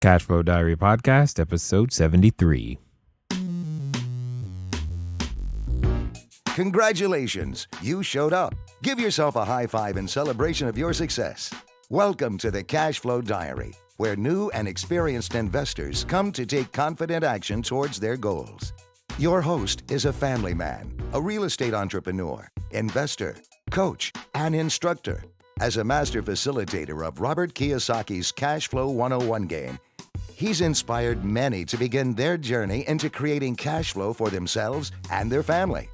Cashflow Diary Podcast, episode 73. Congratulations, you showed up. Give yourself a high five in celebration of your success. Welcome to the Cashflow Diary, where new and experienced investors come to take confident action towards their goals. Your host is a family man, a real estate entrepreneur, investor, coach, and instructor. As a master facilitator of Robert Kiyosaki's Cashflow 101 game, he's inspired many to begin their journey into creating cash flow for themselves and their family.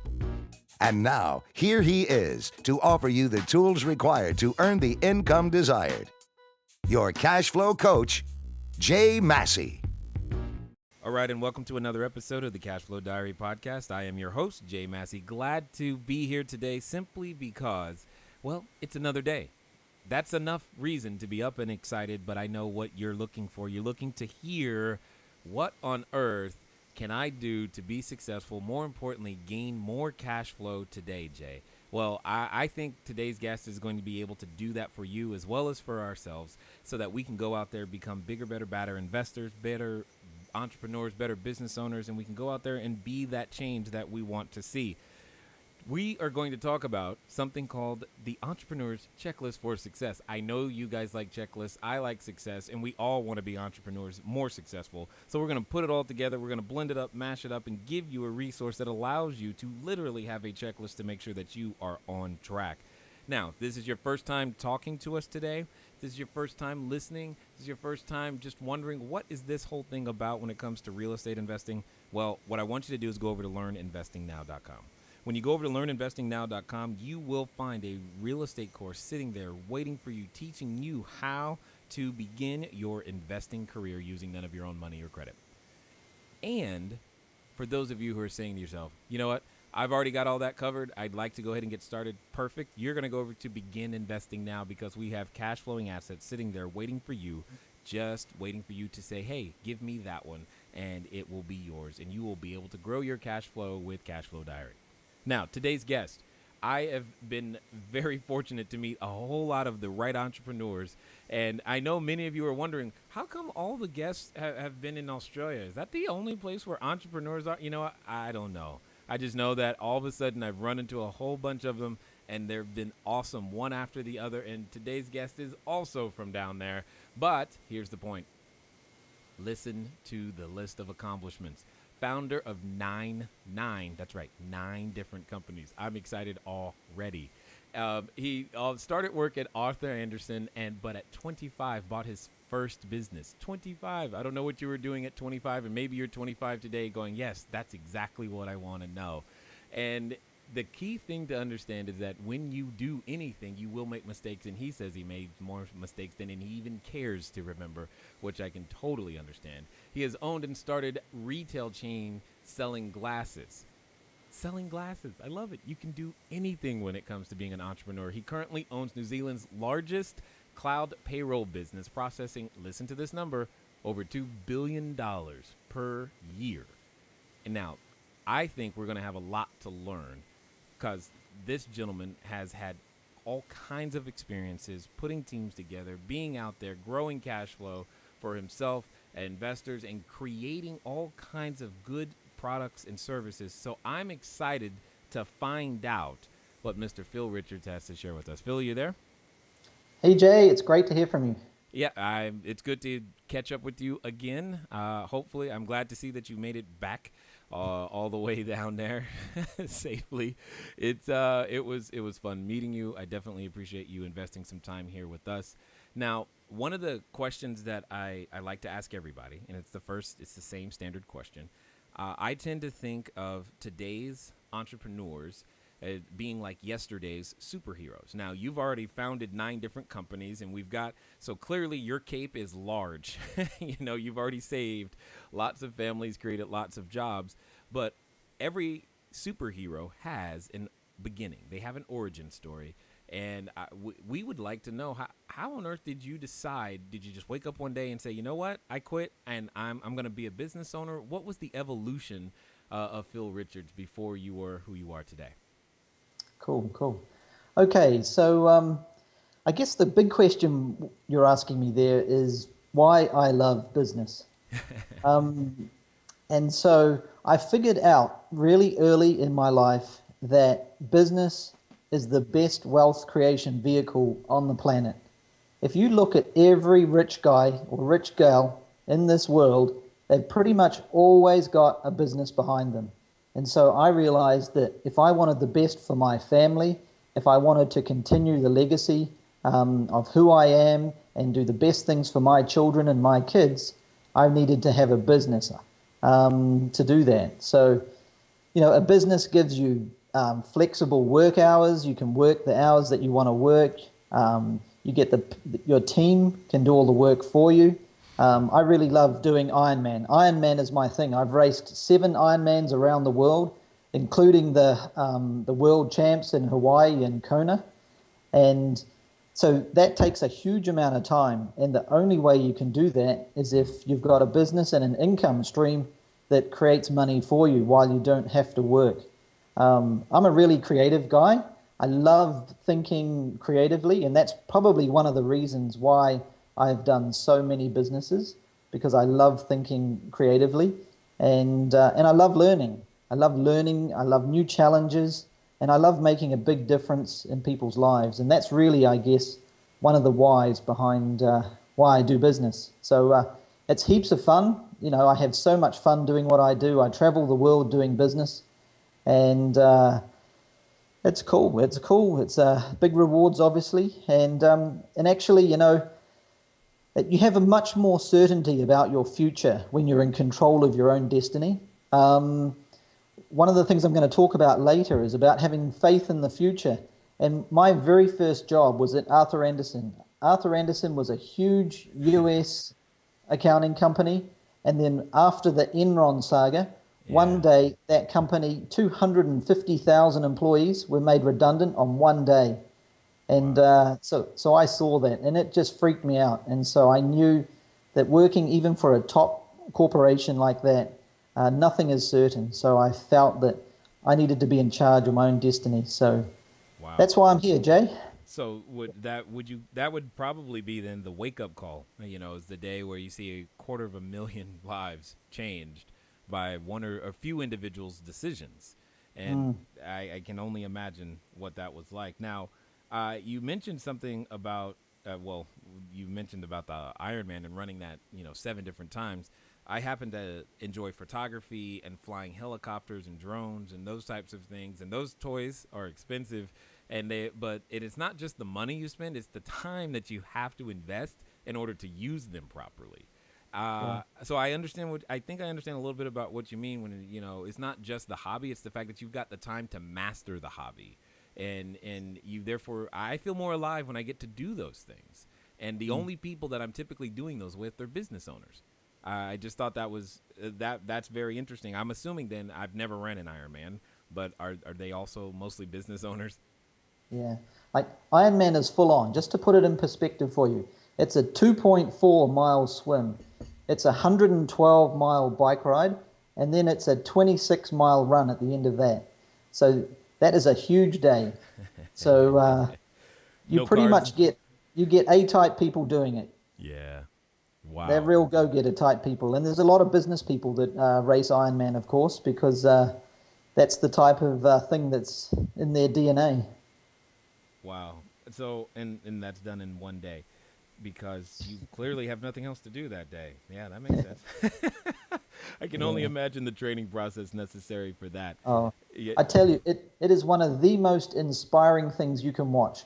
And now, here he is to offer you the tools required to earn the income desired. Your cash flow coach, Jay Massey. All right, and welcome to another episode of the Cashflow Diary Podcast. I am your host, Jay Massey. Glad to be here today simply because, well, it's another day. That's enough reason to be up and excited, but I know what you're looking for. You're looking to hear what on earth can I do to be successful, more importantly, gain more cash flow today, Jay? Well, I think today's guest is going to be able to do that for you as well as for ourselves so that we can go out there, become bigger, better, badder investors, better entrepreneurs, better business owners, and we can go out there and be that change that we want to see. We are going to talk about something called the Entrepreneur's Checklist for Success. I know you guys like checklists. I like success, and we all want to be entrepreneurs more successful. So we're going to put it all together. We're going to blend it up, mash it up, and give you a resource that allows you to literally have a checklist to make sure that you are on track. Now, this is your first time talking to us today. This is your first time listening. This is your first time just wondering, what is this whole thing about when it comes to real estate investing? Well, what I want you to do is go over to learninvestingnow.com. When you go over to learninvestingnow.com, you will find a real estate course sitting there waiting for you, teaching you how to begin your investing career using none of your own money or credit. And for those of you who are saying to yourself, you know what, I've already got all that covered, I'd like to go ahead and get started. Perfect. You're going to go over to Begin Investing Now because we have cash flowing assets sitting there waiting for you, just waiting for you to say, hey, give me that one, and it will be yours. And you will be able to grow your cash flow with Cashflow Diary. Now, today's guest, I have been very fortunate to meet a whole lot of the right entrepreneurs, and I know many of you are wondering, how come all the guests have been in Australia? Is that the only place where entrepreneurs are? You know, I don't know. I just know that all of a sudden I've run into a whole bunch of them, and they've been awesome one after the other, and today's guest is also from down there. But here's the point. Listen to the list of accomplishments. Founder of nine, that's right, 9 different companies. I'm excited already. He started work at Arthur Andersen, but at 25 bought his first business. 25. I don't know what you were doing at 25, and maybe you're 25 today going, yes, that's exactly what I want to know. And the key thing to understand is that when you do anything, you will make mistakes, and he says he made more mistakes than he even cares to remember, which I can totally understand. He has owned and started retail chain selling glasses. Selling glasses. I love it. You can do anything when it comes to being an entrepreneur. He currently owns New Zealand's largest cloud payroll business, processing, listen to this number, over $2 billion per year. And now, I think we're going to have a lot to learn because this gentleman has had all kinds of experiences putting teams together, being out there, growing cash flow for himself, investors, and creating all kinds of good products and services. So I'm excited to find out what Mr. Phil Richards has to share with us. Phil, you there? Hey Jay, it's great to hear from you. Yeah, it's good to catch up with you again. Hopefully, I'm glad to see that you made it back all the way down there safely. It was fun meeting you. I definitely appreciate you investing some time here with us. Now, one of the questions that I like to ask everybody, and it's the same standard question. I tend to think of today's entrepreneurs being like yesterday's superheroes. Now, you've already founded 9 different companies, and so clearly your cape is large. You've already saved lots of families, created lots of jobs, but every superhero has a beginning. They have an origin story. And we would like to know, how on earth did you decide? Did you just wake up one day and say, you know what, I quit and I'm going to be a business owner? What was the evolution of Phil Richards before you were who you are today? Cool. Okay, so I guess the big question you're asking me there is, why I love business. And so I figured out really early in my life that business is the best wealth creation vehicle on the planet. If you look at every rich guy or rich girl in this world, they've pretty much always got a business behind them. And so I realized that if I wanted the best for my family, if I wanted to continue the legacy of who I am and do the best things for my children and my kids, I needed to have a business to do that. So, a business gives you flexible work hours. You can work the hours that you want to work. You get your team can do all the work for you. I really love doing Ironman. Ironman is my thing. I've raced 7 Ironmans around the world, including the world champs in Hawaii and Kona. And so that takes a huge amount of time. And the only way you can do that is if you've got a business and an income stream that creates money for you while you don't have to work. I'm a really creative guy. I love thinking creatively, and that's probably one of the reasons why I've done so many businesses, because I love thinking creatively, and I love learning. I love learning. I love new challenges, and I love making a big difference in people's lives. And that's really, I guess, one of the whys behind why I do business. So it's heaps of fun. I have so much fun doing what I do. I travel the world doing business, and it's cool. It's cool. It's big rewards, obviously, and actually, you have a much more certainty about your future when you're in control of your own destiny. One of the things I'm going to talk about later is about having faith in the future. And my very first job was at Arthur Andersen. Arthur Andersen was a huge US accounting company. And then after the Enron saga, one day that company, 250,000 employees were made redundant on one day. And so I saw that, and it just freaked me out. And so I knew that working even for a top corporation like that, nothing is certain. So I felt that I needed to be in charge of my own destiny. So that's why I'm here, Jay. So that would probably be then the wake up call, is the day where you see 250,000 lives changed by one or a few individuals' decisions. And I can only imagine what that was like. Now, you mentioned something about, you mentioned about the Ironman and running that, 7 different times. I happen to enjoy photography and flying helicopters and drones and those types of things. And those toys are expensive. But it is not just the money you spend, it's the time that you have to invest in order to use them properly. So I understand I understand a little bit about what you mean when, it's not just the hobby, it's the fact that you've got the time to master the hobby. And you, therefore, I feel more alive when I get to do those things. And the only people that I'm typically doing those with are business owners. I just thought that was, that's very interesting. I'm assuming then I've never ran an Ironman, but are they also mostly business owners? Yeah, like Ironman is full on. Just to put it in perspective for you, it's a 2.4-mile swim, it's a 112-mile bike ride, and then it's a 26-mile run at the end of that. So that is a huge day. So you No pretty carbs. much get A-type people doing it. Yeah. Wow. They're real go-getter type people, and there's a lot of business people that race Ironman, of course, because that's the type of thing that's in their DNA. Wow. So, and that's done in one day because you clearly have nothing else to do that day. Yeah, that makes sense. I can only imagine the training process necessary for that. Oh, Yeah. I tell you, it is one of the most inspiring things you can watch.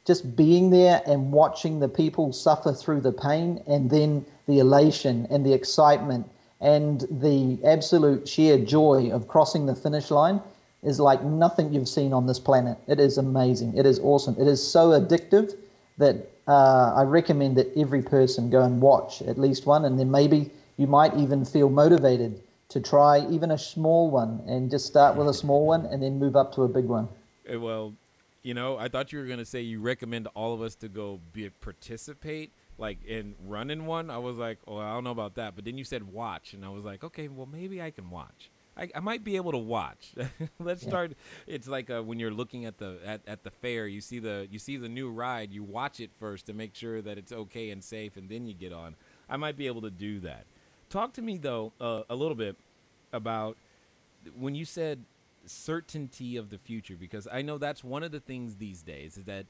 Just being there and watching the people suffer through the pain, and then the elation and the excitement and the absolute sheer joy of crossing the finish line is like nothing you've seen on this planet. It is amazing. It is awesome. It is so addictive that I recommend that every person go and watch at least one, and then maybe you might even feel motivated to try even a small one, and just start with a small one and then move up to a big one. Well, I thought you were going to say you recommend all of us to go participate, like in running one. I was like, I don't know about that. But then you said watch, and I was like, okay, well, maybe I can watch. I might be able to watch. Let's Yeah. start. It's like when you're looking at the fair, you see the new ride. You watch it first to make sure that it's okay and safe, and then you get on. I might be able to do that. Talk to me though a little bit about when you said certainty of the future, because I know that's one of the things these days is that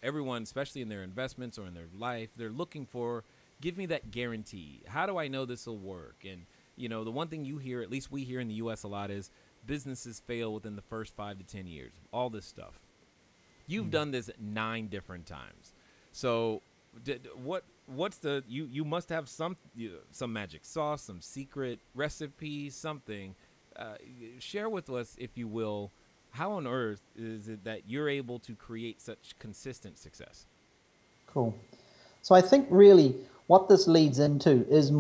everyone, especially in their investments or in their life, they're looking for, give me that guarantee. How do I know this will work? And the one thing you hear, at least we hear in the U.S. a lot, is businesses fail within the first 5 to 10 years. All this stuff. You've done this 9 different times. So what's the you must have some magic sauce, some secret recipe, something. Share with us, if you will, how on earth is it that you're able to create such consistent success? Cool. So I think really what this leads into is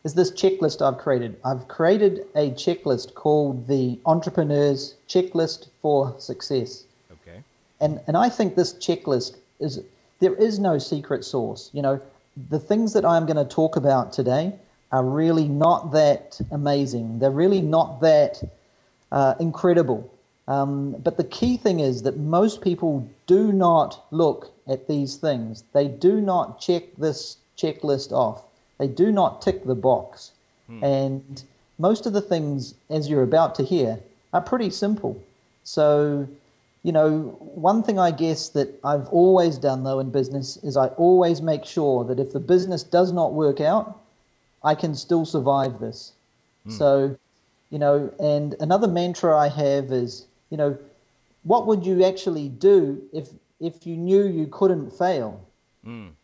is this checklist I've created. I've created a checklist called the Entrepreneur's Checklist for Success. Okay. And I think this checklist there is no secret sauce. The things that I'm going to talk about today are really not that amazing. They're really not that incredible. But the key thing is that most people do not look at these things. They do not check this checklist off. They do not tick the box. And most of the things, as you're about to hear, are pretty simple. So, one thing I guess that I've always done, though, in business is I always make sure that if the business does not work out, I can still survive this. So, and another mantra I have is, what would you actually do if you knew you couldn't fail?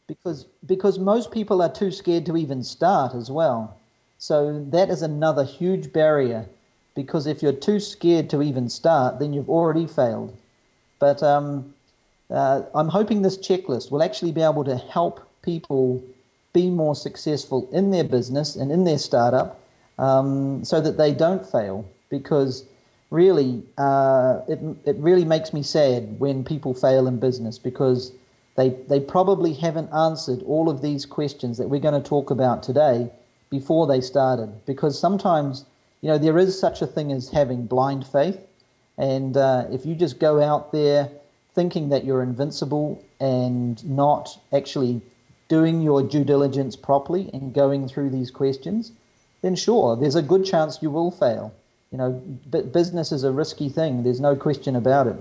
Because most people are too scared to even start as well. So that is another huge barrier, because if you're too scared to even start, then you've already failed. But I'm hoping this checklist will actually be able to help people be more successful in their business and in their startup, so that they don't fail. Because really, it really makes me sad when people fail in business, because they probably haven't answered all of these questions that we're going to talk about today before they started. Because sometimes, there is such a thing as having blind faith. And if you just go out there thinking that you're invincible and not actually doing your due diligence properly and going through these questions, then sure, there's a good chance you will fail. Business is a risky thing. There's no question about it.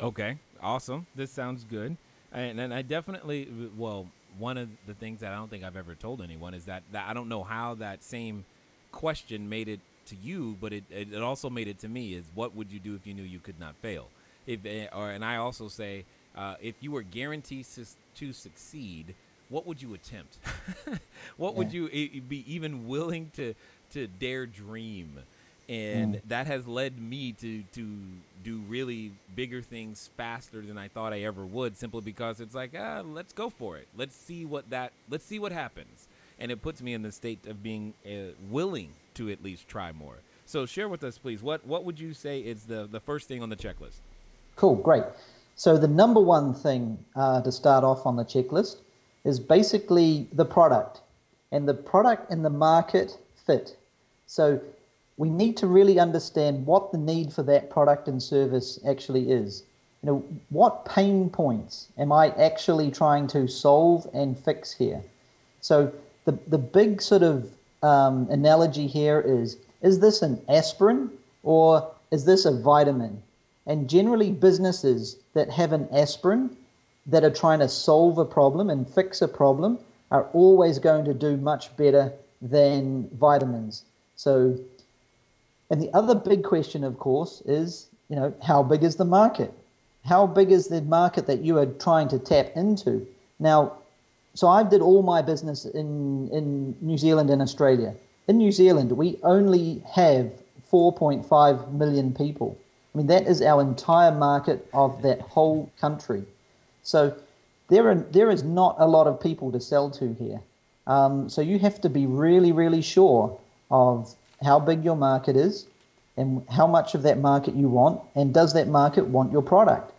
Okay, awesome. This sounds good. And I definitely, well, one of the things that I don't think I've ever told anyone is that I don't know how that same question made it to you, but it also made it to me, is what would you do if you knew you could not fail? And I also say, if you were guaranteed to succeed, what would you attempt? What would you be even willing to dare dream? And that has led me to do really bigger things faster than I thought I ever would, simply because it's like, let's go for it. Let's see what happens. And it puts me in the state of being willing to at least try more. So share with us, please, what would you say is the first thing on the checklist? Cool, great. So the number one thing to start off on the checklist is basically the product. And the product and the market fit. So we need to really understand what the need for that product and service actually is. What pain points am I actually trying to solve and fix here? So the big sort of analogy here is this an aspirin or is this a vitamin? And generally businesses that have an aspirin that are trying to solve a problem and fix a problem are always going to do much better than vitamins. So, and the other big question, of course, is, how big is the market? How big is the market that you are trying to tap into? Now, so I did all my business in New Zealand and Australia. In New Zealand, we only have 4.5 million people. I mean, that is our entire market of that whole country. So there is not a lot of people to sell to here. So you have to be really, really sure of how big your market is and how much of that market you want, and does that market want your product?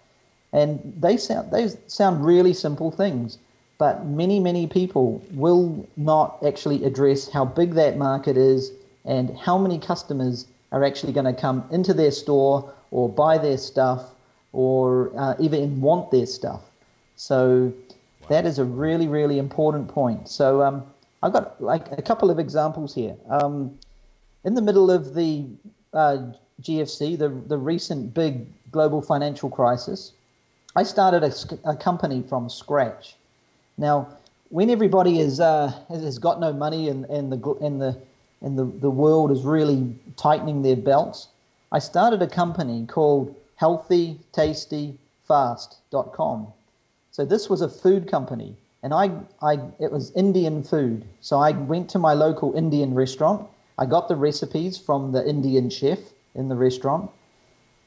And they sound really simple things, but many, many people will not actually address how big that market is and how many customers are actually going to come into their store or buy their stuff or even want their stuff. So that is a really, really important point. So I've got like a couple of examples here. In the middle of the GFC, the recent big global financial crisis, I started a company from scratch. Now, when everybody has got no money and the world is really tightening their belts, I started a company called HealthyTastyFast.com. So this was a food company, and it was Indian food. So I went to my local Indian restaurant. I got the recipes from the Indian chef in the restaurant,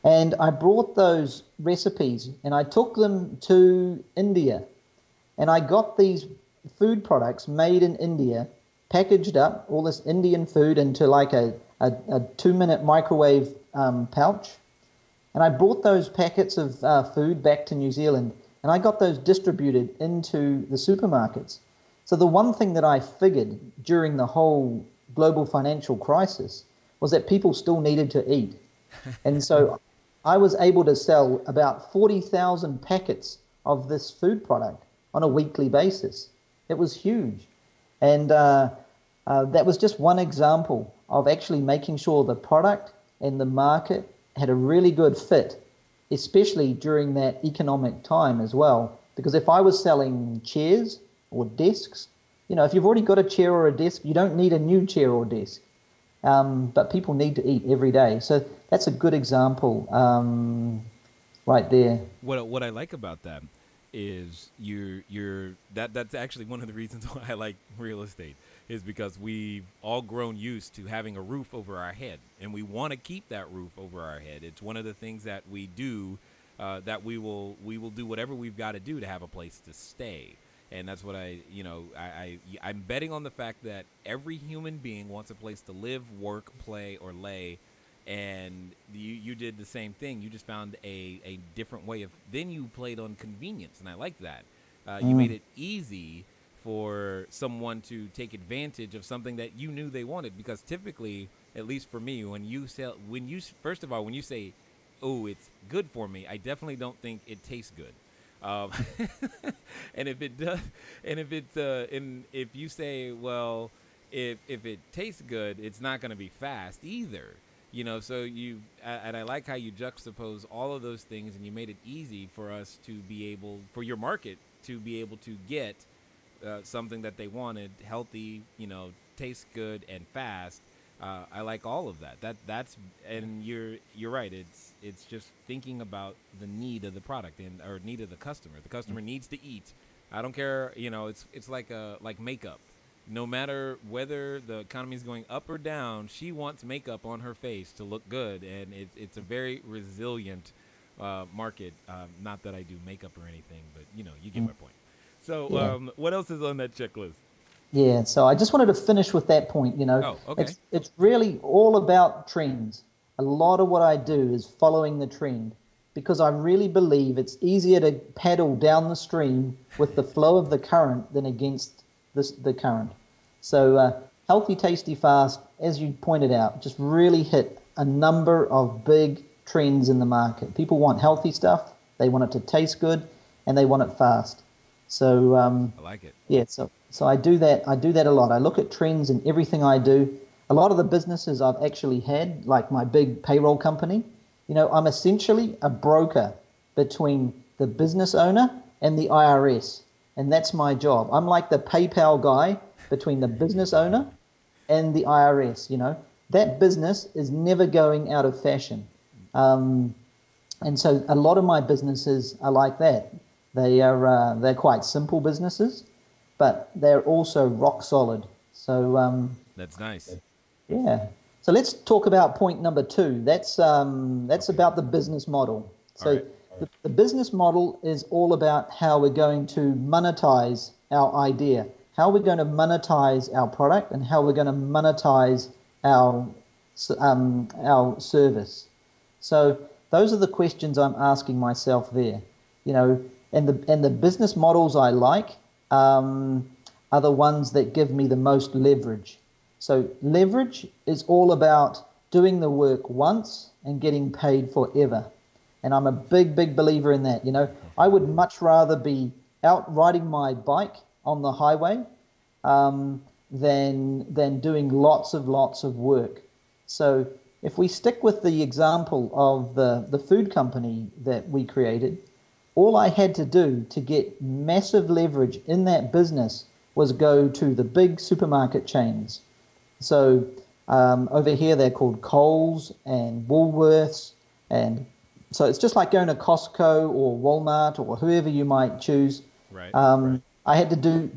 and I brought those recipes and I took them to India, and I got these food products made in India, packaged up, all this Indian food into like a 2-minute microwave pouch. And I brought those packets of food back to New Zealand, and I got those distributed into the supermarkets. So the one thing that I figured during the whole global financial crisis was that people still needed to eat. And so I was able to sell about 40,000 packets of this food product on a weekly basis. It was huge. And that was just one example of actually making sure the product and the market had a really good fit, especially during that economic time as well. Because if I was selling chairs or desks, if you've already got a chair or a desk, you don't need a new chair or desk. But people need to eat every day. So that's a good example right there. What I like about that is that's actually one of the reasons why I like real estate, is because we've all grown used to having a roof over our head, and we want to keep that roof over our head. It's one of the things that we do, that we will do whatever we've got to do to have a place to stay. And that's what I'm betting on the fact that every human being wants a place to live, work, play, or lay. And you did the same thing. You just found a different way of, then you played on convenience. And I like that. You made it easy for someone to take advantage of something that you knew they wanted. Because typically, at least for me, when you say, oh, it's good for me, I definitely don't think it tastes good. And if it does, and if you say, well, if it tastes good, it's not going to be fast either, so and I like how you juxtapose all of those things, and you made it easy for us to be able, for your market to be able to get something that they wanted, healthy, tastes good and fast. I like all of that. That's and you're right. It's just thinking about the need of the product or need of the customer. The customer needs to eat. I don't care. It's like makeup. No matter whether the economy is going up or down, she wants makeup on her face to look good, and it's a very resilient market. Not that I do makeup or anything, but you get my point. So what else is on that checklist? Yeah, so I just wanted to finish with that point. Oh, okay. It's really all about trends. A lot of what I do is following the trend, because I really believe it's easier to paddle down the stream with the flow of the current than against the current. So Healthy, Tasty, Fast, as you pointed out, just really hit a number of big trends in the market. People want healthy stuff, they want it to taste good, and they want it fast. So I like it. Yeah, so I do that a lot. I look at trends in everything I do. A lot of the businesses I've actually had, like my big payroll company, I'm essentially a broker between the business owner and the IRS. And that's my job. I'm like the PayPal guy between the business owner and the IRS. That business is never going out of fashion. And so a lot of my businesses are like that. They're quite simple businesses, but they're also rock solid. So that's nice. Yeah. So let's talk about point number 2. That's about the business model. So the business model is all about how we're going to monetize our idea, how we're going to monetize our product, and how we're going to monetize our service. So those are the questions I'm asking myself there. And the business models I like are the ones that give me the most leverage. So leverage is all about doing the work once and getting paid forever. And I'm a big believer in that. I would much rather be out riding my bike on the highway than doing lots of work. So if we stick with the example of the food company that we created, all I had to do to get massive leverage in that business was go to the big supermarket chains. So over here they're called Coles and Woolworths, and so it's just like going to Costco or Walmart or whoever you might choose. Right. I had to do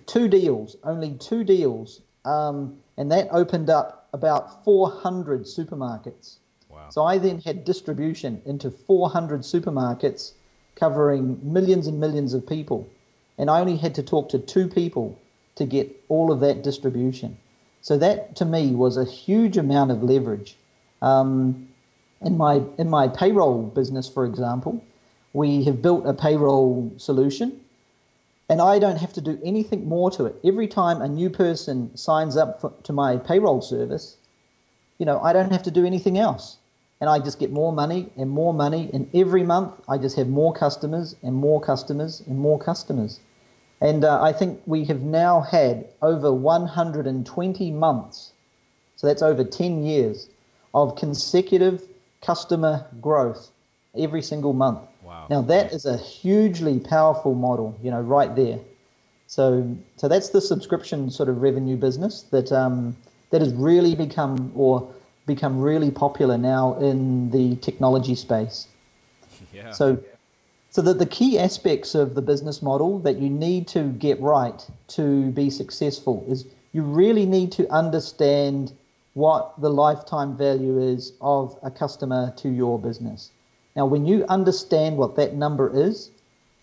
only two deals, and that opened up about 400 supermarkets. Wow. So I then had distribution into 400 supermarkets covering millions and millions of people. And I only had to talk to two people to get all of that distribution. So that, to me, was a huge amount of leverage. In my payroll business, for example, we have built a payroll solution, and I don't have to do anything more to it. Every time a new person signs up to my payroll service, I don't have to do anything else. And I just get more money, and every month I just have more customers and more customers and more customers. And I think we have now had over 120 months, so that's over 10 years, of consecutive customer growth every single month. Wow. Now that is a hugely powerful model, right there. So that's the subscription sort of revenue business that has really become really popular now in the technology space. Yeah. So the key aspects of the business model that you need to get right to be successful is you really need to understand what the lifetime value is of a customer to your business. Now, when you understand what that number is,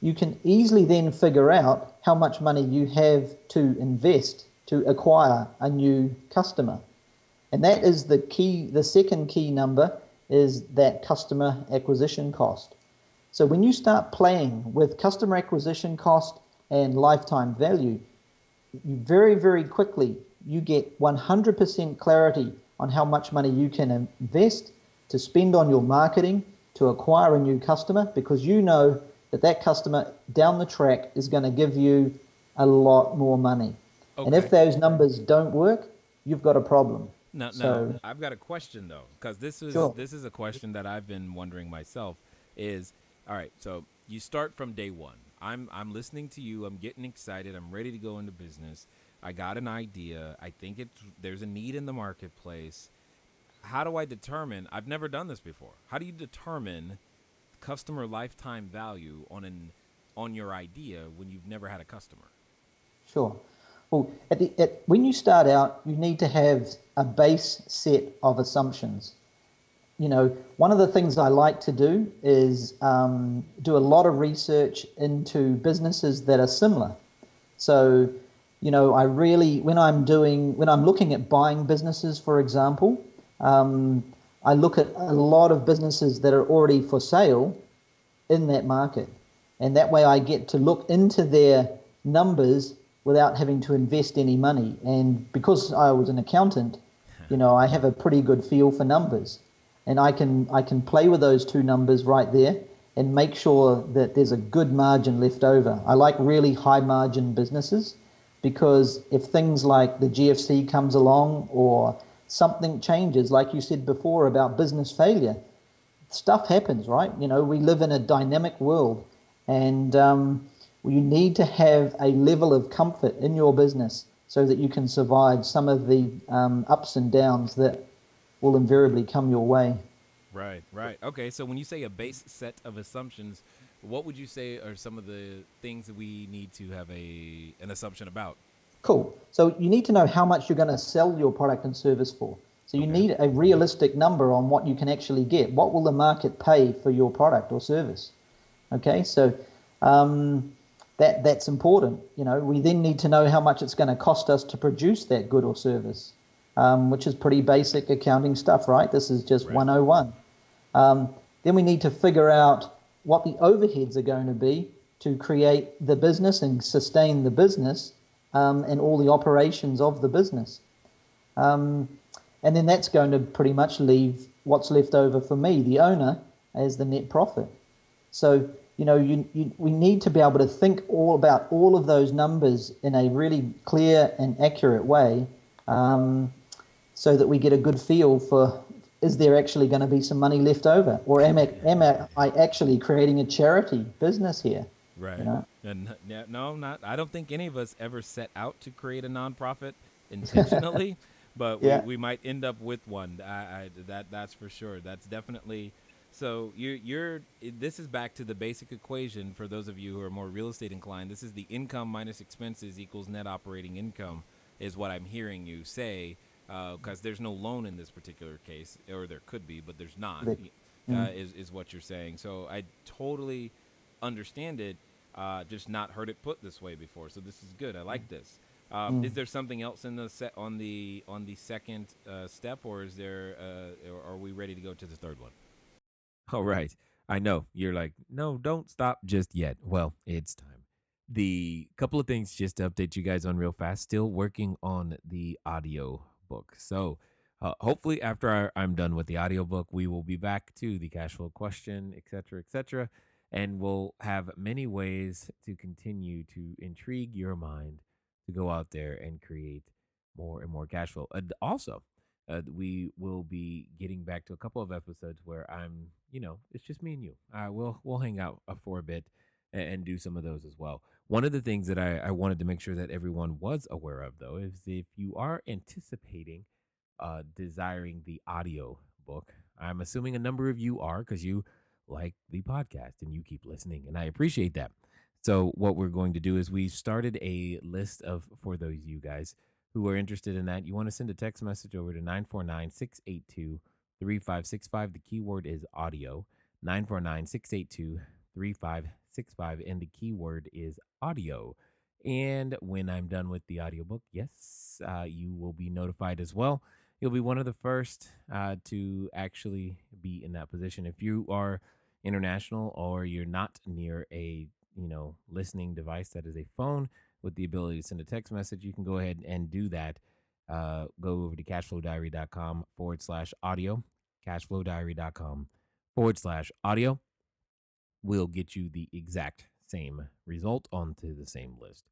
you can easily then figure out how much money you have to invest to acquire a new customer. And that is the key. The second key number is that customer acquisition cost. So when you start playing with customer acquisition cost and lifetime value, you very quickly you get 100% clarity on how much money you can invest to spend on your marketing to acquire a new customer, because you know that customer down the track is going to give you a lot more money. Okay. And if those numbers don't work, you've got a problem. Now, I've got a question though, because this is a question that I've been wondering myself. Is all right. So you start from day one. I'm listening to you. I'm getting excited. I'm ready to go into business. I got an idea. I think there's a need in the marketplace. How do I determine? I've never done this before. How do you determine customer lifetime value on your idea when you've never had a customer? Sure. Well, when you start out, you need to have a base set of assumptions. One of the things I like to do is do a lot of research into businesses that are similar. So, when I'm looking at buying businesses, for example, I look at a lot of businesses that are already for sale in that market. And that way I get to look into their numbers without having to invest any money. And because I was an accountant, I have a pretty good feel for numbers. And I can play with those two numbers right there and make sure that there's a good margin left over. I like really high margin businesses, because if things like the GFC comes along or something changes, like you said before about business failure, stuff happens, right? We live in a dynamic world, and you need to have a level of comfort in your business so that you can survive some of the ups and downs that will invariably come your way. Right. Okay, so when you say a base set of assumptions, what would you say are some of the things that we need to have an assumption about? Cool. So you need to know how much you're going to sell your product and service for. So you need a realistic number on what you can actually get. What will the market pay for your product or service? Okay, so that's important. We then need to know how much it's going to cost us to produce that good or service, which is pretty basic accounting stuff, right? This is just 101. Then we need to figure out what the overheads are going to be to create the business and sustain the business, and all the operations of the business. And then that's going to pretty much leave what's left over for me, the owner, as the net profit. So, we need to be able to think about all of those numbers in a really clear and accurate way, so that we get a good feel for, is there actually going to be some money left over? Or am I actually creating a charity business here? Right. And no, not. I don't think any of us ever set out to create a nonprofit intentionally, but we might end up with one. That's for sure. That's definitely. So you're. This is back to the basic equation for those of you who are more real estate inclined. This is the income minus expenses equals net operating income, is what I'm hearing you say. Because there's no loan in this particular case, or there could be, but there's not. Is what you're saying. So I totally understand it. Just not heard it put this way before. So this is good. I like this. Is there something else in the set on the second step, or is there? Or are we ready to go to the third one? All right. I know you're like, no, don't stop just yet. Well, it's time. The couple of things just to update you guys on real fast. Still working on the audio book. So hopefully after I'm done with the audiobook, we will be back to the cash flow question, et cetera, and we'll have many ways to continue to intrigue your mind to go out there and create more and more cash flow. Also, we will be getting back to a couple of episodes where I'm, it's just me and you. We'll hang out for a bit and do some of those as well. One of the things that I wanted to make sure that everyone was aware of, though, is if you are anticipating desiring the audio book, I'm assuming a number of you are, because you like the podcast and you keep listening, and I appreciate that. So what we're going to do is we started a list for those you guys who are interested in that. You want to send a text message over to 949-682-3565. The keyword is audio. 949-682-3565, and the keyword is audio. And when I'm done with the audiobook, yes, you will be notified as well. You'll be one of the first to actually be in that position. If you are international or you're not near a listening device that is a phone with the ability to send a text message, you can go ahead and do that. Go over to cashflowdiary.com/audio. Cashflowdiary.com/audio will get you the exact same result onto the same list.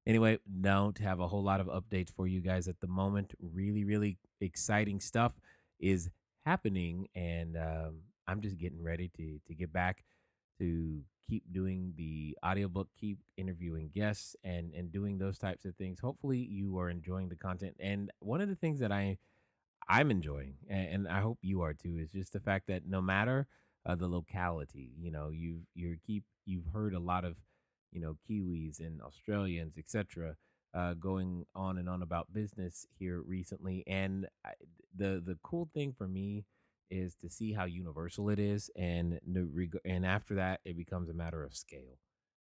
Anyway, don't have a whole lot of updates for you guys at the moment. Really, really exciting stuff is happening, and I'm just getting ready to get back to keep doing the audiobook, keep interviewing guests, and doing those types of things. Hopefully, you are enjoying the content. And one of the things that I'm enjoying, and I hope you are too, is just the fact that no matter the locality, you've heard a lot of Kiwis and Australians, etc., going on and on about business here recently. And the cool thing for me is to see how universal it is, and after that, it becomes a matter of scale.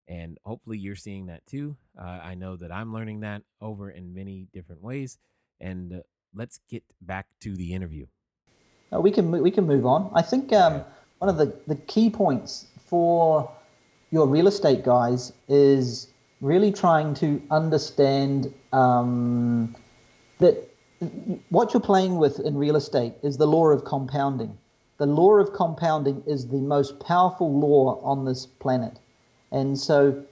And hopefully, you're seeing that too. I know that I'm learning that over in many different ways. And let's get back to the interview. We can move on. I think one of the key points for your real estate guys is really trying to understand that what you're playing with in real estate is the law of compounding. The law of compounding is the most powerful law on this planet. And so,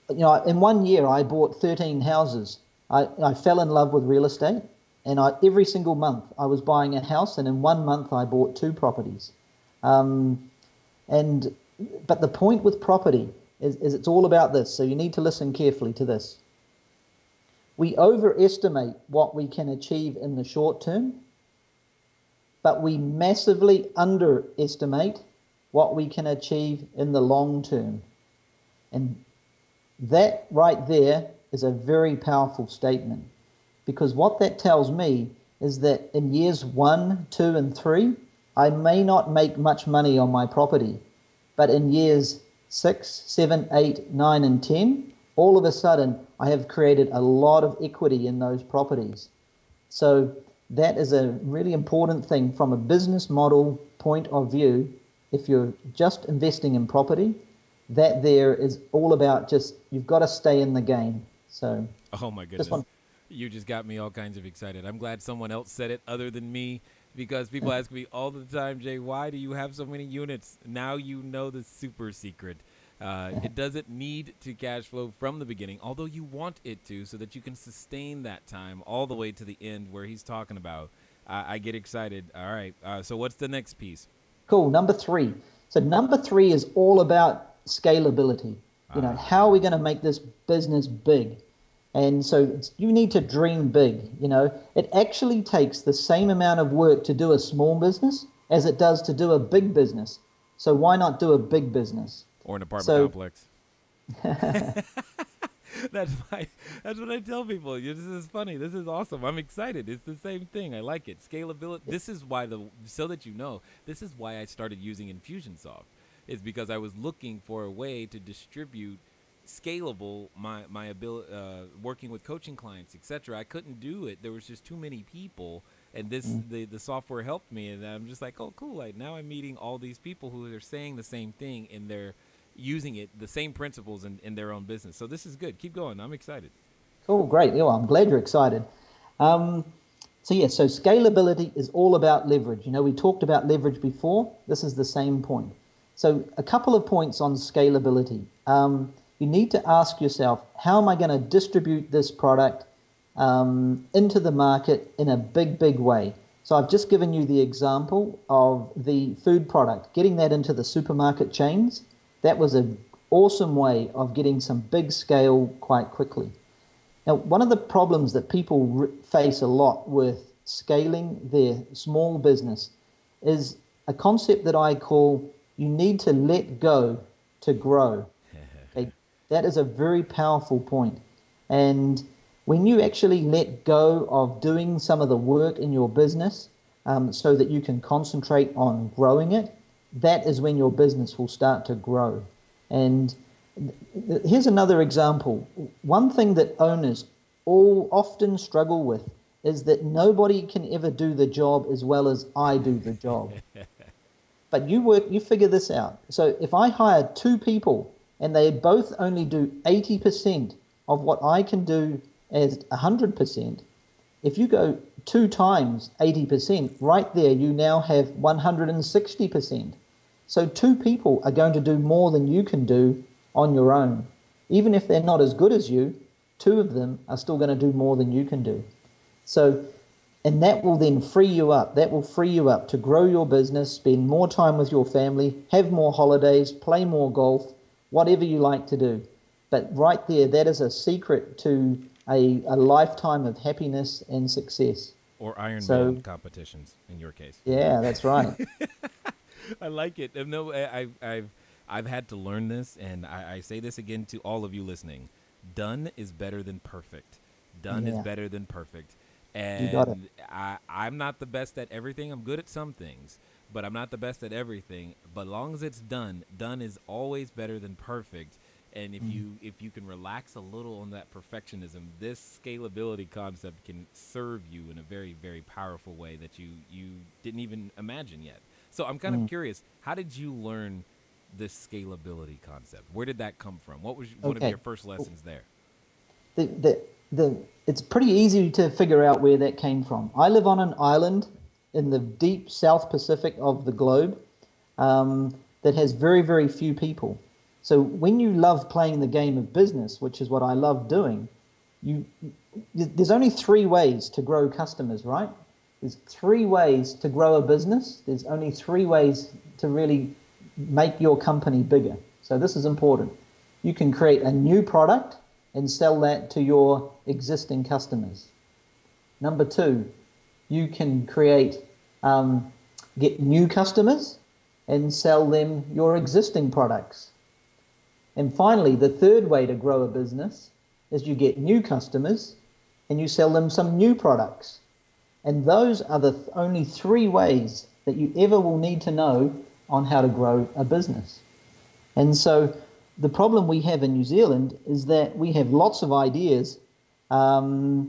in 1 year, I bought 13 houses. I fell in love with real estate, and every single month I was buying a house, and in 1 month I bought 2 properties. But the point with property is it's all about this, so you need to listen carefully to this. We overestimate what we can achieve in the short term, but we massively underestimate what we can achieve in the long term. And that right there is a very powerful statement, because what that tells me is that in years 1, 2, and 3, I may not make much money on my property, but in years 6, 7, 8, 9, and 10, all of a sudden I have created a lot of equity in those properties. So that is a really important thing from a business model point of view. If you're just investing in property, that there is all about you've got to stay in the game. So, oh my goodness. You just got me all kinds of excited. I'm glad someone else said it other than me because people ask me all the time, Jay, why do you have so many units? Now you know the super secret. It doesn't need to cash flow from the beginning, although you want it to so that you can sustain that time all the way to the end where he's talking about. I get excited. All right. So what's the next piece? Cool. Number three. So number three is all about scalability. How are we going to make this business big? And so you need to dream big. It actually takes the same amount of work to do a small business as it does to do a big business. So why not do a big business? Or an apartment complex. That's what I tell people. This is funny. This is awesome. I'm excited. It's the same thing. I like it. Scalability. This is why so that you know, this is why I started using Infusionsoft. Is because I was looking for a way to distribute scalable my ability working with coaching clients, etc. I couldn't do it. There was just too many people, and the software helped me, and I'm just like, oh cool, like now I'm meeting all these people who are saying the same thing and they're using it, the same principles in their own business. So this is good. Keep going. I'm excited. Cool, great. Yeah, well, I'm glad you're excited. So scalability is all about leverage. We talked about leverage before. This is the same point. So a couple of points on scalability. You need to ask yourself, how am I going to distribute this product into the market in a big way? So I've just given you the example of the food product, getting that into the supermarket chains. That was an awesome way of getting some big scale quite quickly. Now, one of the problems that people face a lot with scaling their small business is a concept that I call you need to let go to grow. Okay? That is a very powerful point. And when you actually let go of doing some of the work in your business so that you can concentrate on growing it, that is when your business will start to grow. And here's another example. One thing that owners all often struggle with is that nobody can ever do the job as well as I do the job. But you figure this out. So if I hire two people and they both only do 80% of what I can do as 100%, if you go 2 times 80%, right there you now have 160%. So 2 people are going to do more than you can do on your own. Even if they're not as good as you, 2 of them are still going to do more than you can do. So, and that will then free you up. That will free you up to grow your business, spend more time with your family, have more holidays, play more golf, whatever you like to do. But right there, that is a secret to a lifetime of happiness and success. Or Ironman competitions, in your case. Yeah, that's right. I like it. No, I've had to learn this, and I say this again to all of you listening. Done is better than perfect. Done is better than perfect. And you got it. I'm not the best at everything. I'm good at some things, but I'm not the best at everything. But long as it's done is always better than perfect. And if you can relax a little on that perfectionism, this scalability concept can serve you in a very, very powerful way that you didn't even imagine yet. So I'm kind of curious, how did you learn this scalability concept? Where did that come from? What was one of your first lessons there? It's pretty easy to figure out where that came from. I live on an island in the deep South Pacific of the globe that has very, very few people. So when you love playing the game of business, which is what I love doing, there's only 3 ways to grow customers, right? There's 3 ways to grow a business. There's only 3 ways to really make your company bigger. So this is important. You can create a new product and sell that to your existing customers. Number 2, you can get new customers and sell them your existing products. And finally, the 3rd way to grow a business is you get new customers and you sell them some new products. And those are the only 3 ways that you ever will need to know on how to grow a business. And so the problem we have in New Zealand is that we have lots of ideas, but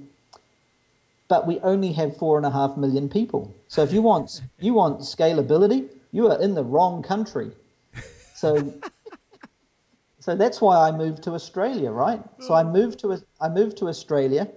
we only have 4.5 million people. So if you want scalability, you are in the wrong country. So that's why I moved to Australia, right? So I moved to Australia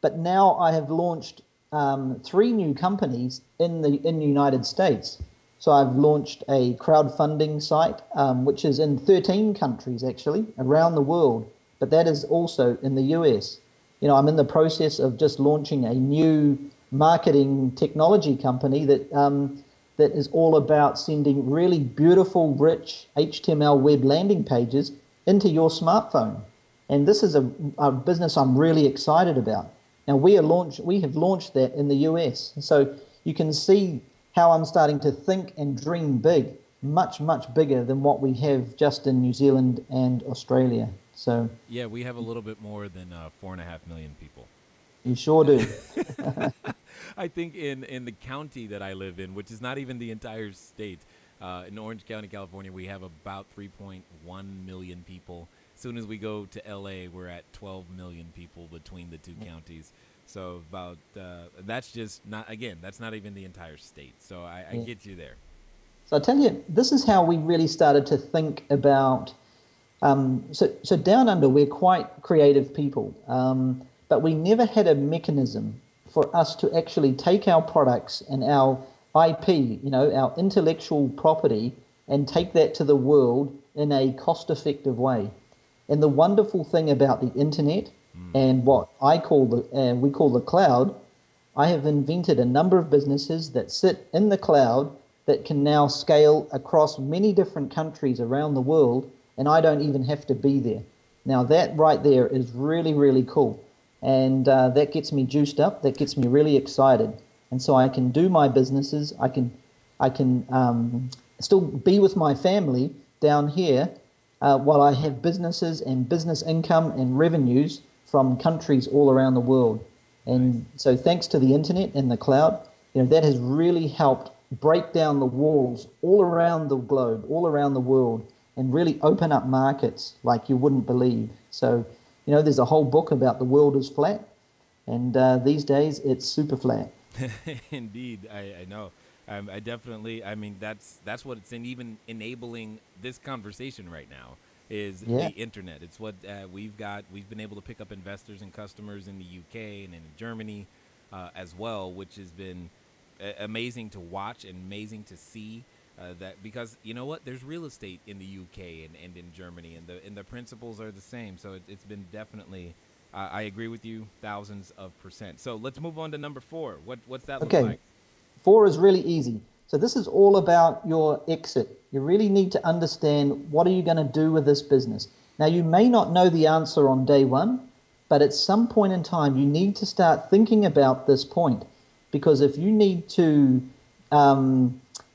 But now I have launched 3 new companies in the United States. So I've launched a crowdfunding site, which is in 13 countries actually around the world, but that is also in the US. I'm in the process of just launching a new marketing technology company that is all about sending really beautiful, rich HTML web landing pages into your smartphone. And this is a business I'm really excited about. Now we have launched that in the US. So you can see how I'm starting to think and dream big, much, much bigger than what we have just in New Zealand and Australia. So Yeah, we have a little bit more than 4.5 million people. you sure do. I think in the county that I live in, which is not even the entire state, in Orange County, California, we have about 3.1 million people. As soon as we go to LA, we're at 12 million people between the two counties. So about that's just not, again, that's not even the entire state. So I get you there. So I tell you, this is how we really started to think about. So down under, we're quite creative people, but we never had a mechanism for us to actually take our products and our IP, our intellectual property, and take that to the world in a cost-effective way. And the wonderful thing about the internet and what we call the cloud, I have invented a number of businesses that sit in the cloud that can now scale across many different countries around the world, and I don't even have to be there. Now that right there is really, really cool. And that gets me juiced up, that gets me really excited. And so I can do my businesses, I can still be with my family down here while I have businesses and business income and revenues from countries all around the world. And so thanks to the internet and the cloud, that has really helped break down the walls all around the globe, all around the world, and really open up markets like you wouldn't believe. So, there's a whole book about the world is flat, and these days it's super flat. Indeed, I know. I definitely, that's what it's in, even enabling this conversation right now is the internet. It's what we've been able to pick up investors and customers in the UK and in Germany as well, which has been amazing to watch and amazing to see. That because you know what, there's real estate in the UK and in Germany, and the principles are the same. So it's been definitely, I agree with you, thousands of %. So let's move on to number 4. What's that look like? 4 is really easy. So this is all about your exit. You really need to understand, what are you going to do with this business? Now you may not know the answer on day one, but at some point in time you need to start thinking about this point, because if you need to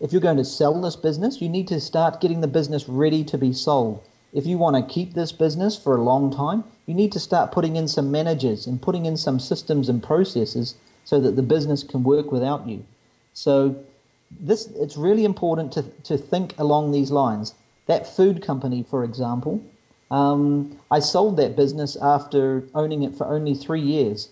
if you're going to sell this business, you need to start getting the business ready to be sold. If you want to keep this business for a long time, you need to start putting in some managers and putting in some systems and processes so that the business can work without you. So it's really important to think along these lines. That food company, for example, I sold that business after owning it for only 3 years.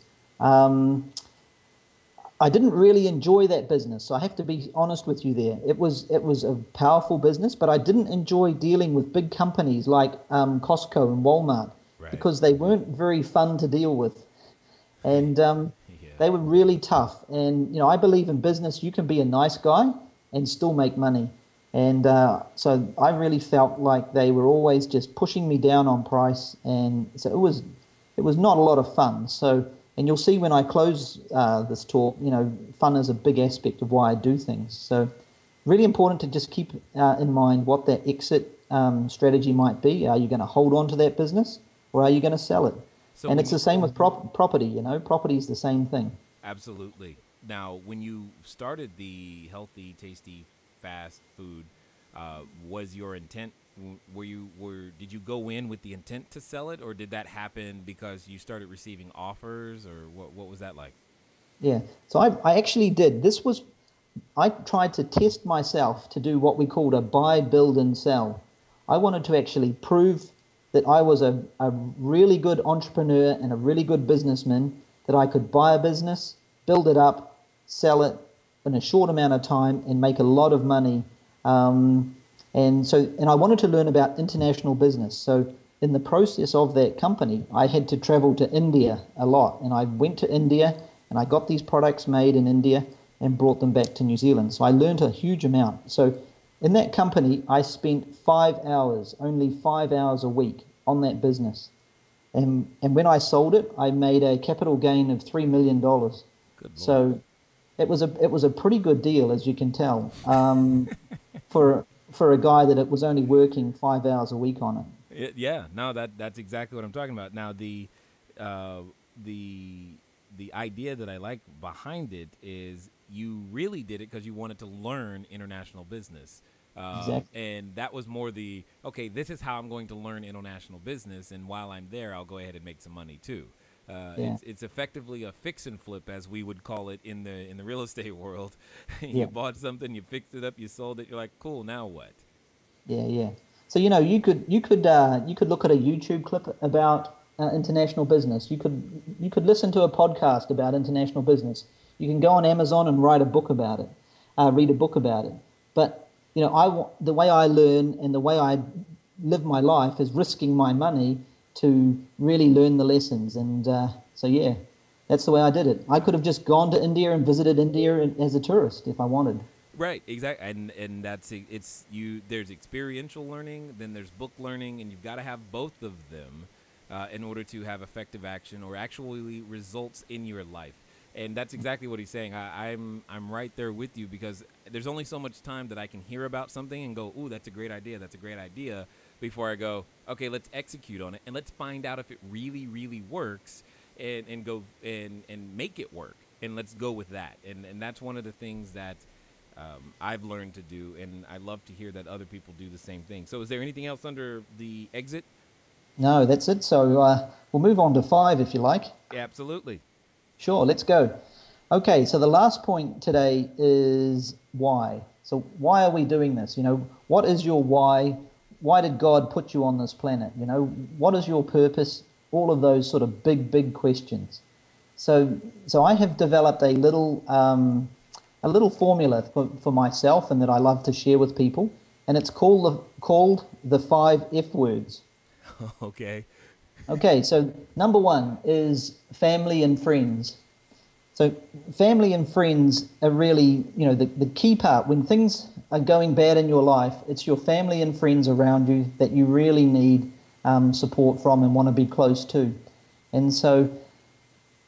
I didn't really enjoy that business, so I have to be honest with you there. It was a powerful business, but I didn't enjoy dealing with big companies like Costco and Walmart, because they weren't very fun to deal with, and they were really tough. And I believe in business, you can be a nice guy and still make money. And so I really felt like they were always just pushing me down on price, and so it was not a lot of fun. So. And you'll see when I close this talk, fun is a big aspect of why I do things. So really important to just keep in mind what that exit strategy might be. Are you going to hold on to that business, or are you going to sell it? So and it's the same with property. Property is the same thing. Absolutely. Now, when you started the healthy, tasty, fast food, was your intent? Did you go in with the intent to sell it, or did that happen because you started receiving offers, or what was that like? Yeah, so I actually did. I tried to test myself to do what we called a buy, build, and sell. I wanted to actually prove that I was a really good entrepreneur and a really good businessman, that I could buy a business, build it up, sell it in a short amount of time, and make a lot of money. And I wanted to learn about international business. So, in the process of that company, I had to travel to India a lot. And I went to India and I got these products made in India and brought them back to New Zealand. So I learned a huge amount. So in that company, I spent 5 hours, only 5 hours a week on that business. And when I sold it, I made a capital gain of $3 million. Good Lord. So it was a pretty good deal, as you can tell, for a guy that it was only working 5 hours a week on it. Yeah, no, that's exactly what I'm talking about. Now uh, the the idea that I like behind it is you really did it because you wanted to learn international business. Exactly. And that was more the, okay, this is how I'm going to learn international business, and while I'm there, I'll go ahead and make some money too. Yeah. It's effectively a fix and flip, as we would call it in the real estate world. You Yeah. bought something, you fixed it up, you sold it. You're like, cool. Now what? Yeah, yeah. So you could look at a YouTube clip about international business. You could listen to a podcast about international business. You can go on Amazon and write a book about it, read a book about it. But the way I learn and the way I live my life is risking my money to really learn the lessons. And so yeah, that's the way I did it. I could have just gone to India and visited India as a tourist if I wanted. Right, exactly, and that's it's you. There's experiential learning, then there's book learning, and you've got to have both of them in order to have effective action or actually results in your life. And that's exactly what he's saying. I'm right there with you because there's only so much time that I can hear about something and go, "Ooh, that's a great idea. That's a great idea," before I go, "Okay, let's execute on it and let's find out if it really works, and go and make it work, and let's go with that." And that's one of the things that I've learned to do, and I love to hear that other people do the same thing. So is there anything else under the exit? No, that's it. So we'll move on to 5 if you like. Yeah, absolutely. Sure, let's go. Okay, so the last point today is why. So why are we doing this? What is your why? Why did God put you on this planet? What is your purpose? All of those sort of big questions. So I have developed a little formula for myself and that I love to share with people, and it's called the 5 F words. Okay. Okay, so number 1 is family and friends. So family and friends are really, the key part. When things are going bad in your life, it's your family and friends around you that you really need support from and want to be close to. And so,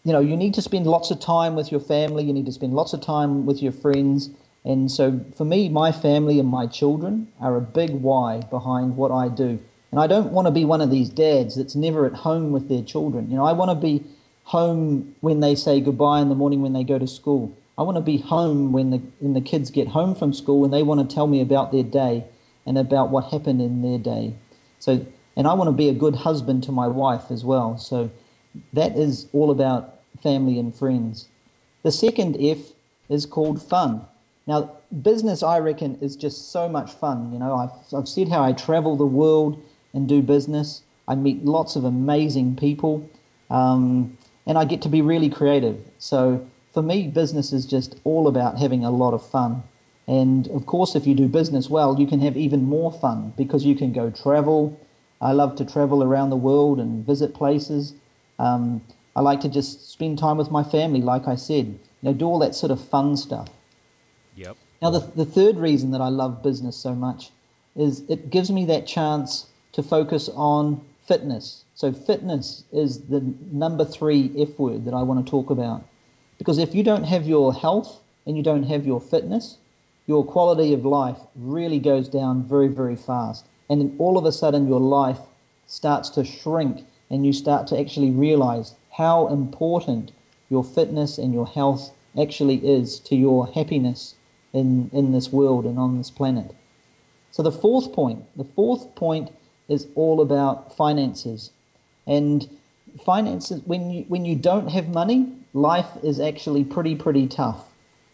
you need to spend lots of time with your family. You need to spend lots of time with your friends. And so for me, my family and my children are a big why behind what I do. And I don't want to be one of these dads that's never at home with their children. I want to be home when they say goodbye in the morning when they go to school. I want to be home when the kids get home from school and they want to tell me about their day and about what happened in their day. So, and I want to be a good husband to my wife as well. So that is all about family and friends. The second F is called fun. Now, business, I reckon, is just so much fun. I've said how I travel the world and do business. I meet lots of amazing people, and I get to be really creative. So for me, business is just all about having a lot of fun. And of course, if you do business well, you can have even more fun because you can go travel. I love to travel around the world and visit places. I like to just spend time with my family, like I said, do all that sort of fun stuff. Yep. Now, the third reason that I love business so much is it gives me that chance to focus on fitness. So fitness is the number 3 F word that I want to talk about. Because if you don't have your health and you don't have your fitness, your quality of life really goes down very fast. And then all of a sudden your life starts to shrink and you start to actually realize how important your fitness and your health actually is to your happiness in this world and on this planet. So the fourth point is all about finances. And finances, when you don't have money, life is actually pretty tough.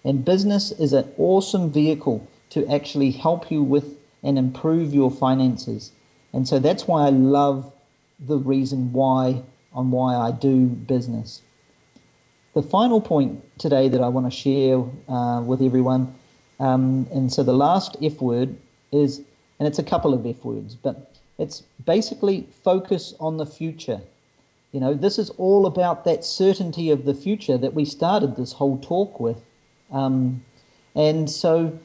And business is an awesome vehicle to actually help you with and improve your finances. And so that's why I love the reason why I do business. The final point today that I want to share with everyone, and so the last F word is, and it's a couple of F words, but It's basically focus on the future. This is all about that certainty of the future that we started this whole talk with. And so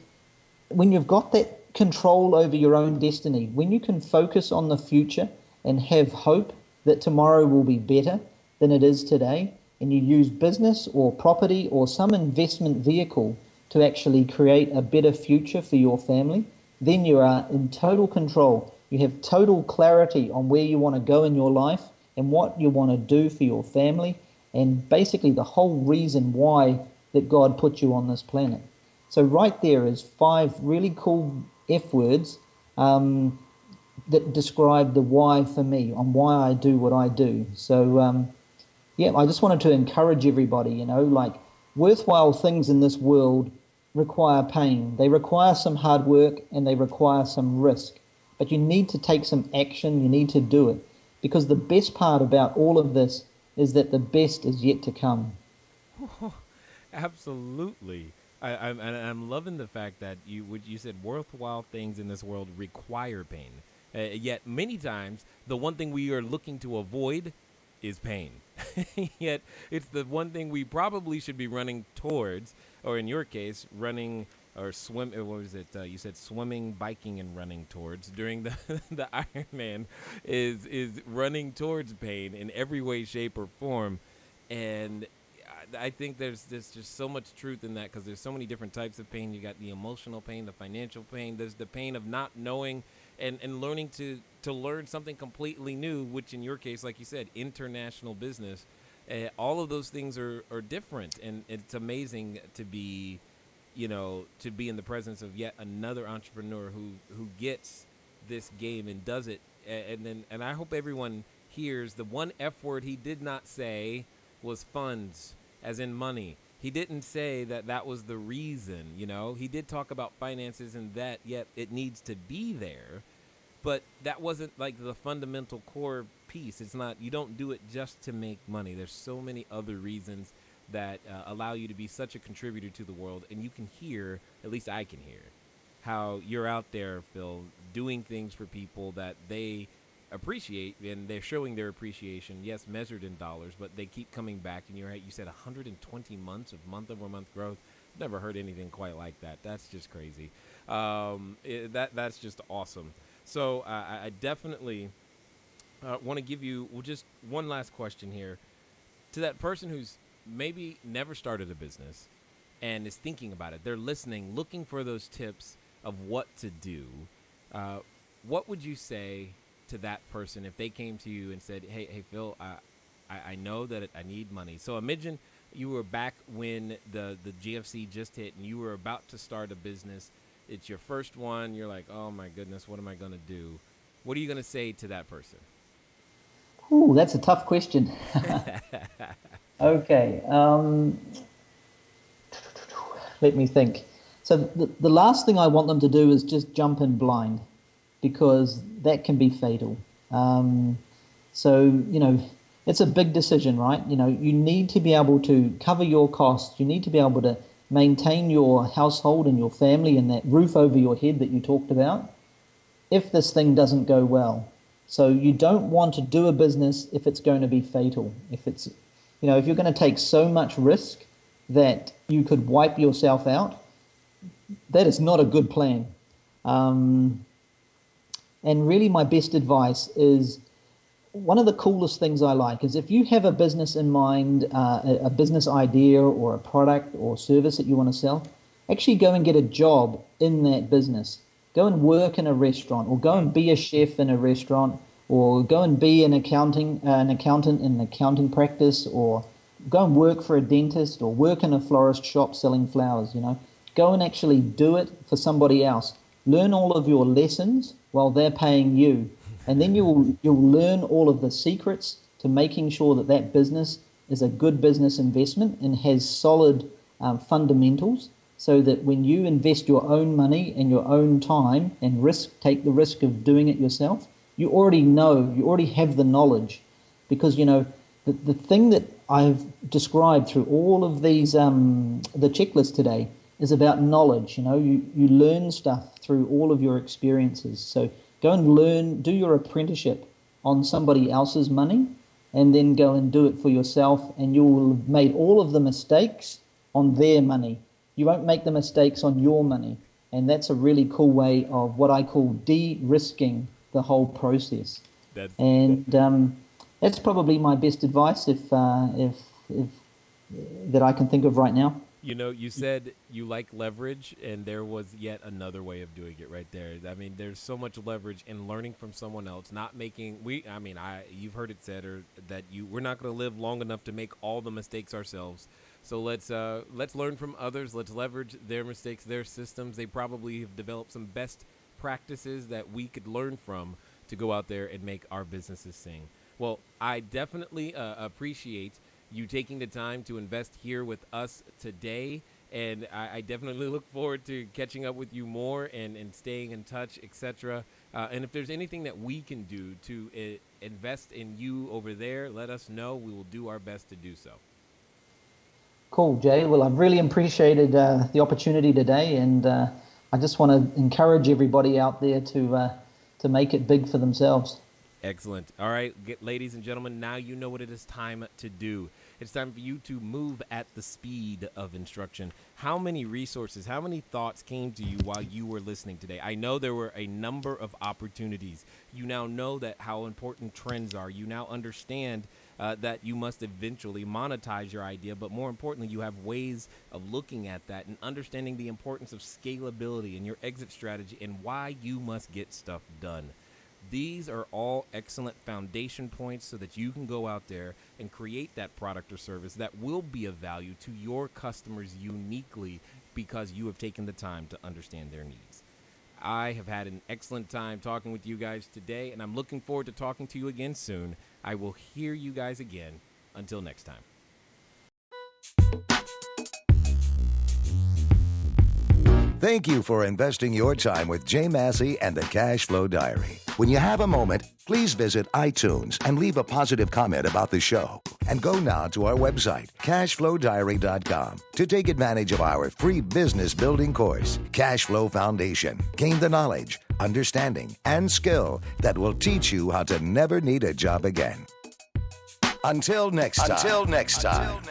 when you've got that control over your own destiny, when you can focus on the future and have hope that tomorrow will be better than it is today, and you use business or property or some investment vehicle to actually create a better future for your family, then you are in total control. You have total clarity on where you want to go in your life and what you want to do for your family, and basically the whole reason why that God put you on this planet. So right there is 5 really cool F words that describe the why for me, on why I do what I do. So yeah, I just wanted to encourage everybody, like worthwhile things in this world require pain. They require some hard work and they require some risk. But you need to take some action, you need to do it. Because the best part about all of this is that the best is yet to come. Absolutely. I'm loving the fact that you said worthwhile things in this world require pain. Yet many times the one thing we are looking to avoid is pain. Yet it's the one thing we probably should be running towards, or in your case, running or swim. What was it? You said swimming, biking, and running towards during the the Ironman is running towards pain in every way, shape, or form, and I think there's just so much truth in that, because there's so many different types of pain. You got the emotional pain, the financial pain. There's the pain of not knowing and learning to learn something completely new, which in your case, like you said, international business. All of those things are different, and it's amazing to be, to be in the presence of yet another entrepreneur who gets this game and does it. And I hope everyone hears the one F word he did not say was funds, as in money. He didn't say that was the reason, He did talk about finances and that, yet it needs to be there. But that wasn't like the fundamental core piece. It's not, you don't do it just to make money. There's so many other reasons that allow you to be such a contributor to the world. And you can hear, at least I can hear, how you're out there, Phil, doing things for people that they appreciate, and they're showing their appreciation, yes, measured in dollars, but they keep coming back. And you're right, you said 120 months of month-over-month growth. Never heard anything quite like that. That's just crazy. That's just awesome. So I definitely want to give you just one last question here. To that person who's maybe never started a business and is thinking about it, they're listening, looking for those tips of what to do. What would you say to that person if they came to you and said, hey Phil, I know that I need money. So imagine you were back when the GFC just hit and you were about to start a business. It's your first one. You're like, oh my goodness, what am I going to do? What are you going to say to that person? Ooh, that's a tough question. Okay. Let me think. So the last thing I want them to do is just jump in blind, because that can be fatal. So, it's a big decision, right? You need to be able to cover your costs. You need to be able to maintain your household and your family and that roof over your head that you talked about if this thing doesn't go well. So you don't want to do a business if it's going to be fatal. If it's, if you're going to take so much risk that you could wipe yourself out, that is not a good plan. And really my best advice is, one of the coolest things I like is if you have a business in mind, a business idea or a product or service that you want to sell, actually go and get a job in that business. Go and work in a restaurant, or go and be a chef in a restaurant, or go and be an accountant in an accounting practice, or go and work for a dentist, or work in a florist shop selling flowers. Go and actually do it for somebody else. Learn all of your lessons while they're paying you. And then you'll learn all of the secrets to making sure that business is a good business investment and has solid fundamentals, so that when you invest your own money and your own time and take the risk of doing it yourself, you already have the knowledge. Because, the thing that I've described through all of these, the checklist today, is about knowledge. You learn stuff through all of your experiences. So Go and learn, do your apprenticeship on somebody else's money, and then go and do it for yourself, and you will have made all of the mistakes on their money. You won't make the mistakes on your money. And that's a really cool way of what I call de-risking the whole process. That's probably my best advice if that I can think of right now. You know, you said you like leverage, and there was yet another way of doing it right there. I mean, there's so much leverage in learning from someone else, not making you've heard it said that we're not going to live long enough to make all the mistakes ourselves. So let's learn from others. Let's leverage their mistakes, their systems. They probably have developed some best practices that we could learn from to go out there and make our businesses sing. Well, I definitely appreciate you taking the time to invest here with us today, and I definitely look forward to catching up with you more and staying in touch, etc. And if there's anything that we can do to invest in you over there, let us know. We will do our best to do so. Cool, Jay. Well, I've really appreciated the opportunity today, and I just want to encourage everybody out there to make it big for themselves. Excellent. All right, ladies and gentlemen, now you know what it is time to do. It's time for you to move at the speed of instruction. How many resources, how many thoughts came to you while you were listening today? I know there were a number of opportunities. You now know that how important trends are. You now understand that you must eventually monetize your idea, but more importantly, you have ways of looking at that and understanding the importance of scalability and your exit strategy and why you must get stuff done. These are all excellent foundation points so that you can go out there and create that product or service that will be of value to your customers uniquely because you have taken the time to understand their needs. I have had an excellent time talking with you guys today, and I'm looking forward to talking to you again soon. I will hear you guys again. Until next time. Thank you for investing your time with Jay Massey and the CashFlow Diary. When you have a moment, please visit iTunes and leave a positive comment about the show. And go now to our website, CashFlowDiary.com, to take advantage of our free business building course, Cashflow Foundation. Gain the knowledge, understanding, and skill that will teach you how to never need a job again. Until next time.